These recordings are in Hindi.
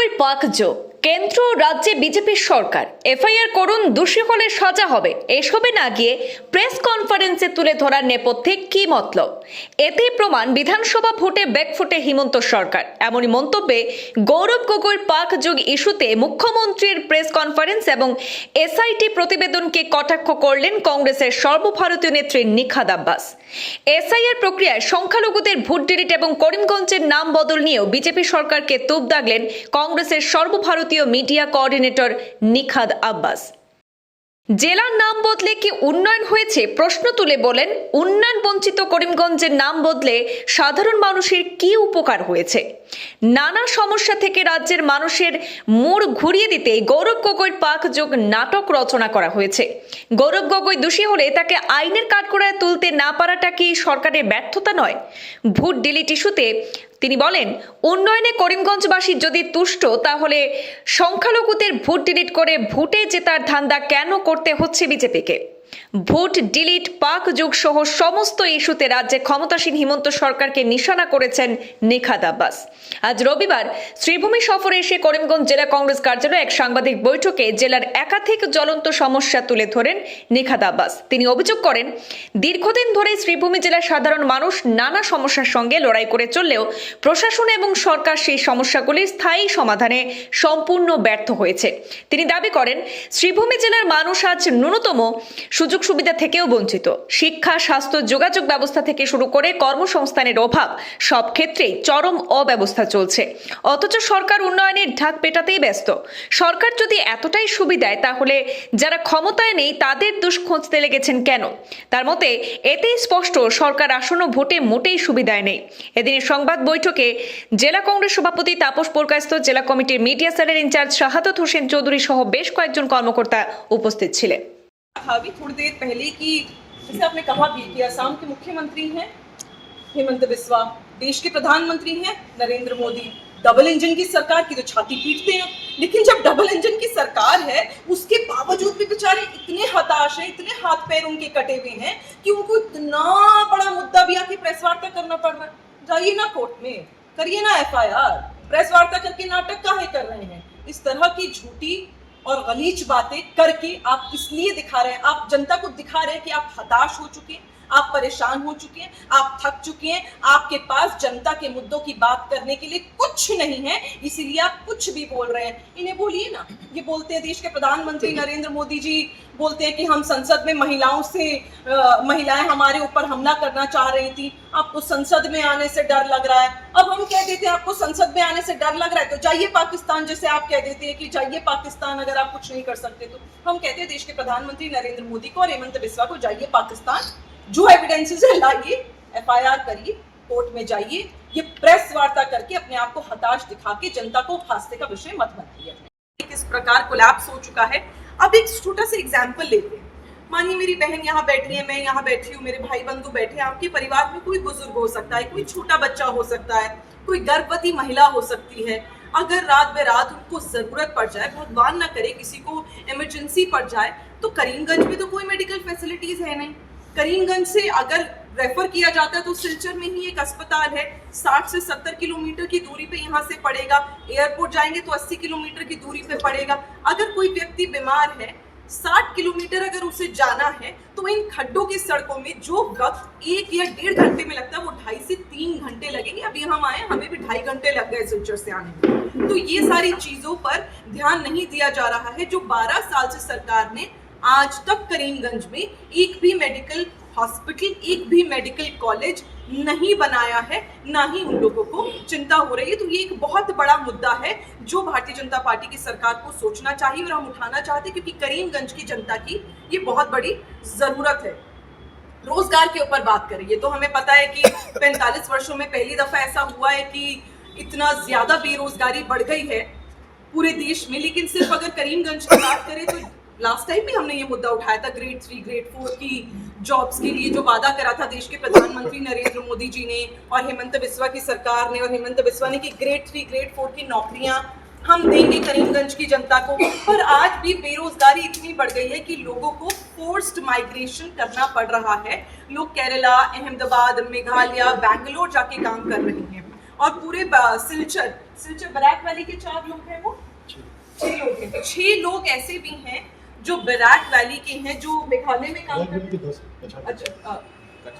গগৈর পাকযোগ কেন্দ্র রাজ্যে বিজেপি সরকার এফআইআর করুন, দোষী হলে সাজা হবে, এসবে না গিয়ে প্রেস কনফারেন্সে তুলে ধরার নেপথ্যে কি মতলব? এতেই প্রমাণ বিধানসভা ভোটে ব্যাকফুটে হিমন্ত সরকার। এমনই মন্তব্যে গৌরব গগৈর পাকযোগ ইস্যুতে মুখ্যমন্ত্রীর প্রেস কনফারেন্স এবং এসআইটি প্রতিবেদনকে কটাক্ষ করলেন কংগ্রেসের সর্বভারতীয় নেত্রী নিখাদ আব্বাস। এসআইআর প্রক্রিয়ায় সংখ্যালঘুদের ভোট ডিলিট এবং করিমগঞ্জের নাম বদল নিয়েও বিজেপি সরকারকে তোপ দাগলেন কংগ্রেসের সর্বভারতীয় মিডিয়া কোঅর্ডিনেটর নিখাদ আব্বাস। জেলার নাম বদলে কি উন্নয়ন হয়েছে প্রশ্ন তুলে বলেন, উন্নয়ন বঞ্চিত করিমগঞ্জের নাম বদলে সাধারণ মানুষের কি উপকার হয়েছে? নানা সমস্যা থেকে রাজ্যের মানুষের মোড় ঘুরিয়ে দিতে গৌরব গগৈর পাকযোগ নাটক রচনা করা হয়েছে। গৌরব গগৈ দোষী হলে তাকে আইনের কাঠগড়ায় তুলতে না পারাটা কি সরকারের ব্যর্থতা নয়? ভোট ডিলিট ইস্যুতে তিনি বলেন, উন্নয়নে করিমগঞ্জবাসী যদি তুষ্ট, তাহলে সংখ্যালঘুদের ভোট ডিলিট করে ভোটে জেতার ধান্দা কেন করতে হচ্ছে বিজেপিকে? ভোট ডিলিট, পাক যুগ সহ সমস্ত ইস্যুতে রাজ্যে ক্ষমতাসীন হিমন্ত সরকারকে নিশানা করেছেন নিখাদ আব্বাস। আজ রবিবার শ্রীভূমি সফরে এসে করিমগঞ্জ জেলা কংগ্রেস কার্যালয়ে এক সাংবাদিক বৈঠকে জেলার একাধিক জ্বলন্ত সমস্যা তুলে ধরেন নিখাদ আব্বাস। তিনি অভিযোগ করেন, দীর্ঘদিন ধরে শ্রীভূমি জেলার সাধারণ মানুষ নানা সমস্যার সঙ্গে লড়াই করে চললেও প্রশাসন এবং সরকার সেই সমস্যাগুলির স্থায়ী সমাধানে সম্পূর্ণ ব্যর্থ হয়েছে। তিনি দাবি করেন, শ্রীভূমি জেলার মানুষ আজ ন্যূনতম সুযোগ সুবিধা থেকেও বঞ্চিত। শিক্ষা, স্বাস্থ্য, যোগাযোগ ব্যবস্থা থেকে শুরু করে কর্মসংস্থানের অভাব, সব ক্ষেত্রেই চরম অব্যবস্থা চলছে। অথচ সরকার উন্নয়নের ঢাক পেটাতেই ব্যস্ত। সরকার যদি এতটাই সুবিধায়, তাহলে যারা ক্ষমতায় নেই তাদের দোষ খুঁজতে লেগেছেন কেন? তার মতে এতেই স্পষ্ট সরকার আসন্ন ভোটে মোটেই সুবিধায় নেই। এদিনের সংবাদ বৈঠকে জেলা কংগ্রেস সভাপতি তাপস পুরকায়স্থ, জেলা কমিটির মিডিয়া সেলের ইনচার্জ শাহাদত হোসেন চৌধুরী সহ বেশ কয়েকজন কর্মকর্তা উপস্থিত ছিলেন। अभी थोड़ी देर पहले की जैसे आपने कहा भी कि असम के मुख्यमंत्री हैं हेमंत बिस्वा, देश के प्रधानमंत्री हैं नरेंद्र मोदी। डबल इंजन की सरकार की तो छाती पीटते हैं, लेकिन जब डबल इंजन की सरकार है उसके बावजूद भी बेचारे इतने हताश हैं, इतने हाथ पैर उनके कटे हुए हैं कि उनको इतना बड़ा मुद्दा भी आके प्रेस वार्ता करना पड़ रहा है। जाइए ना कोर्ट में, करिए ना एफआईआर, प्रेस वार्ता करके नाटक काहे कर रहे हैं? इस तरह की झूठी और गलीच बातें करके आप इसलिए दिखा रहे हैं, आप जनता को दिखा रहे हैं कि आप हताश हो चुके हैं, आप परेशान हो चुके हैं, आप थक चुके हैं, आपके पास जनता के मुद्दों की बात करने के लिए कुछ नहीं है, इसीलिए आप कुछ भी बोल रहे हैं। इन्हें बोलिए ना। ये बोलते हैं, देश के प्रधानमंत्री नरेंद्र मोदी जी बोलते हैं कि हम संसद में महिलाएं हमारे ऊपर हमला करना चाह रही थी, आपको संसद में आने से डर लग रहा है। अब हम कह देते हैं आपको संसद में आने से डर लग रहा है तो जाइए पाकिस्तान, जैसे आप कह देते हैं कि जाइए पाकिस्तान अगर आप कुछ नहीं कर सकते तो। हम कहते हैं देश के प्रधानमंत्री नरेंद्र मोदी को और हेमंत बिस्वा को, जाइए पाकिस्तान, जो एविडेंसेस है लाइए, एफआईआर करिए, कोर्ट में जाइए। ये प्रेस वार्ता करके अपने आप को हताश दिखा के जनता को हादसे का विषय मत बनाइए। किस प्रकार कोलैप्स हो चुका है, अब एक छोटा सा एग्जाम्पल लेते हैं। मानिए मेरी बहन यहाँ बैठी है, मैं यहाँ बैठी हूँ, मेरे भाई बंधु बैठे हैं, आपके परिवार में कोई बुजुर्ग हो सकता है, कोई छोटा बच्चा हो सकता है, कोई गर्भवती महिला हो सकती है। अगर रात बेरात उनको जरूरत पड़ जाए, भगवान ना करे किसी को इमरजेंसी पड़ जाए, तो करीमगंज में तो कोई मेडिकल फैसिलिटीज है नहीं। करीमगंज से अगर रेफर किया जाता है तो सिलचर में ही एक अस्पताल है, 60 से 70 किलोमीटर की दूरी पे यहाँ से पड़ेगा। एयरपोर्ट जाएंगे तो 80 किलोमीटर की दूरी पे पड़ेगा। अगर कोई व्यक्ति बीमार है, 60 किलोमीटर अगर उसे जाना है, तो इन खड्डों की सड़कों में जो वक्त 1 या 1.5 घंटे में लगता है, वो 2.5 से 3 घंटे लगेंगे। अभी हम आए, हमें भी 2.5 घंटे लग गए सिलचर से आने में। तो ये सारी चीजों पर ध्यान नहीं दिया जा रहा है, जो 12 साल से सरकार ने आज तक करीमगंज में एक भी मेडिकल हॉस्पिटल, एक भी मेडिकल कॉलेज नहीं बनाया है, ना ही उन लोगों को चिंता हो रही है। तो ये एक बहुत बड़ा मुद्दा है जो भारतीय जनता पार्टी की सरकार को सोचना चाहिए और हम उठाना चाहते हैं, क्योंकि करीमगंज की जनता की ये बहुत बड़ी जरूरत है। रोजगार के ऊपर बात करेंगे तो हमें पता है कि 45 वर्षों में पहली दफा ऐसा हुआ है कि इतना ज्यादा बेरोजगारी बढ़ गई है पूरे देश में। लेकिन सिर्फ अगर करीमगंज की बात करें तो लास्ट टाइम भी हमने ये मुद्दा उठाया था, ग्रेड 3, ग्रेड 4 की जॉब्स के लिए जो वादा करा था देश के प्रधानमंत्री नरेंद्र मोदी जी ने और हेमंत बिस्वा की सरकार ने, और हेमंत बिस्वा ने, कि ग्रेड 3, ग्रेड 4 की नौकरियां हम देंगे करीमगंज की जनता को। पर आज भी बेरोजगारी इतनी बढ़ गई है कि लोगों को फोर्स्ड माइग्रेशन करना पड़ रहा है। लोग केरला, अहमदाबाद, मेघालय, बैंगलोर जाके काम कर रहे हैं और पूरे सिलचर सिर्फ बराक वैली के 4 लोग हैं, वो 6 लोग हैं। तो 6 लोग ऐसे भी हैं जो बराक वैली के हैं, जो मेघालय में काम करते हैं।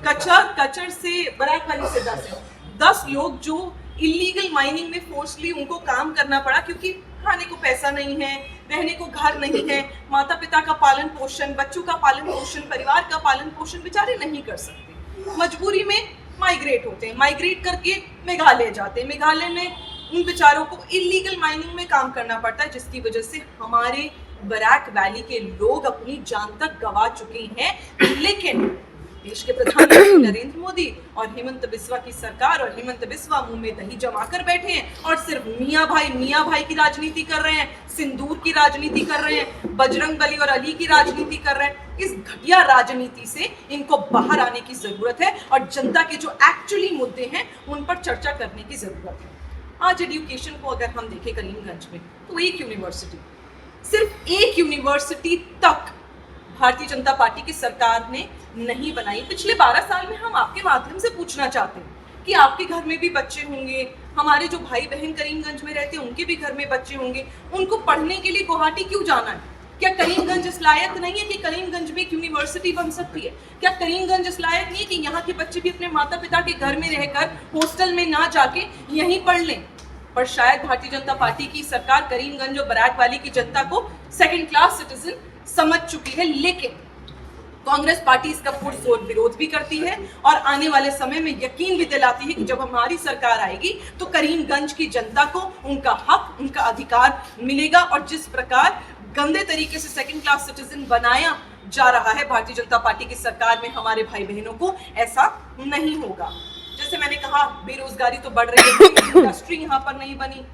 अच्छा, कचर से बराक वैली से 10 लोग जो इलीगल माइनिंग में फोर्सली उनको काम करना पड़ा, क्योंकि खाने को पैसा नहीं है, रहने को घर नहीं है, माता पिता का पालन पोषण, बच्चों का पालन पोषण, परिवार का पालन पोषण बेचारे नहीं कर सकते, मजबूरी में माइग्रेट होते हैं, माइग्रेट करके मेघालय जाते हैं। मेघालय में उन बेचारों को इलीगल माइनिंग में काम करना पड़ता है, जिसकी वजह से हमारे बराक वैली के लोग अपनी जान तक गंवा चुके हैं। लेकिन देश के प्रधानमंत्री नरेंद्र मोदी और हेमंत बिस्वा की सरकार और हेमंत बिस्वा मुंह में दही जमा कर बैठे हैं और सिर्फ मियाँ भाई की राजनीति कर रहे हैं, सिंदूर की राजनीति कर रहे हैं, बजरंग बली और अली की राजनीति कर रहे हैं। इस घटिया राजनीति से इनको बाहर आने की जरूरत है और जनता के जो एक्चुअली मुद्दे हैं उन पर चर्चा करने की जरूरत है। आज एजुकेशन को अगर हम देखें करीमगंज में, तो एक यूनिवर्सिटी, सिर्फ एक यूनिवर्सिटी तक भारतीय जनता पार्टी की सरकार ने नहीं बनाई। पिछले 12 साल में हम आपके माध्यम से पूछना चाहते हैं कि आपके घर में भी बच्चे होंगे, हमारे जो भाई बहन करीमगंज में रहते हैं उनके भी घर में बच्चे होंगे, उनको पढ़ने के लिए गुवाहाटी क्यों जाना है? क्या करीमगंज इस लायक नहीं है कि करीमगंज में एक यूनिवर्सिटी बन सकती है? क्या करीमगंज इस लायक नहीं है कि यहाँ के बच्चे भी अपने माता पिता के घर में रहकर हॉस्टल में ना जाके यहीं पढ़ लें? पर शायद भारतीय जनता पार्टी की सरकार करीमगंज और बराक वैली की जनता को सेकंड क्लास सिटीजन समझ चुकी है। लेकिन कांग्रेस पार्टी इसका पुरजोर विरोध भी करती है और आने वाले समय में यकीन भी दिलाती है कि जब हमारी सरकार आएगी तो करीमगंज की जनता को उनका हक, उनका अधिकार मिलेगा। और जिस प्रकार गंदे तरीके से सेकंड क्लास सिटीजन बनाया जा रहा है भारतीय जनता पार्टी की सरकार में हमारे भाई बहनों को, ऐसा नहीं होगा। जैसे मैंने कहा, बेरोजगारी तो बढ़ रही है, इंडस्ट्री यहाँ पर नहीं बनी।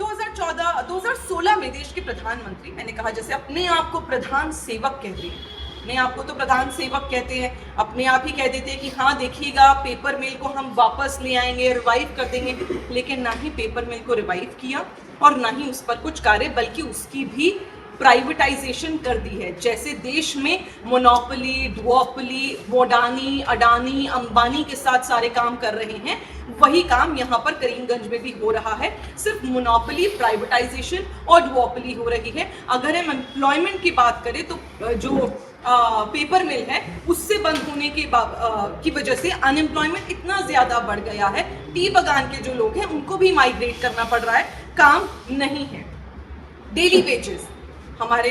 2016 में देश के प्रधानमंत्री, मैंने कहा जैसे अपने आप को प्रधान सेवक कहते हैं, अपने आप को तो प्रधान सेवक कहते हैं, अपने आप ही कह देते हैं कि हाँ देखिएगा पेपर मिल को हम वापस ले आएंगे, रिवाइव कर देंगे। लेकिन ना ही पेपर मिल को रिवाइव किया और ना ही उस पर कुछ कार्य, बल्कि उसकी भी प्राइवेटाइजेशन कर दी है। जैसे देश में मोनोपोली, डुओपोली, मोडानी, अडानी, अंबानी के साथ सारे काम कर रहे हैं, वही काम यहाँ पर करीमगंज में भी हो रहा है। सिर्फ मोनोपोली, प्राइवेटाइजेशन और डुओपोली हो रही है। अगर हम एम्प्लॉयमेंट की बात करें तो जो पेपर मिल है उससे बंद होने की वजह से अनएम्प्लॉयमेंट इतना ज्यादा बढ़ गया है, टी बगान के जो लोग हैं उनको भी माइग्रेट करना पड़ रहा है, काम नहीं है। डेली वेजेस हमारे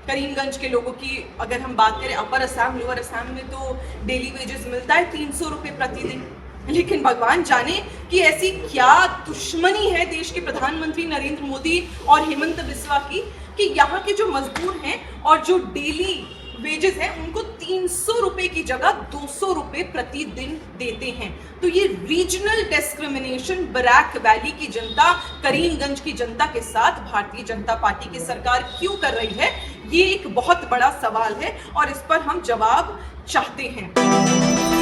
करीमगंज के लोगों की अगर हम बात करें, अपर असम, लोअर असम में तो डेली वेजेस मिलता है 300 रुपये प्रतिदिन। लेकिन भगवान जाने कि ऐसी क्या दुश्मनी है देश के प्रधानमंत्री नरेंद्र मोदी और हेमंत बिस्वा की कि यहाँ के जो मजदूर हैं और जो डेली वेजेस हैं उनको 300 रुपए की जगह 200 रुपए प्रतिदिन देते हैं। तो ये रीजनल डिस्क्रिमिनेशन बराक वैली की जनता, करीमगंज की जनता के साथ भारतीय जनता पार्टी की सरकार क्यों कर रही है, ये एक बहुत बड़ा सवाल है और इस पर हम जवाब चाहते हैं।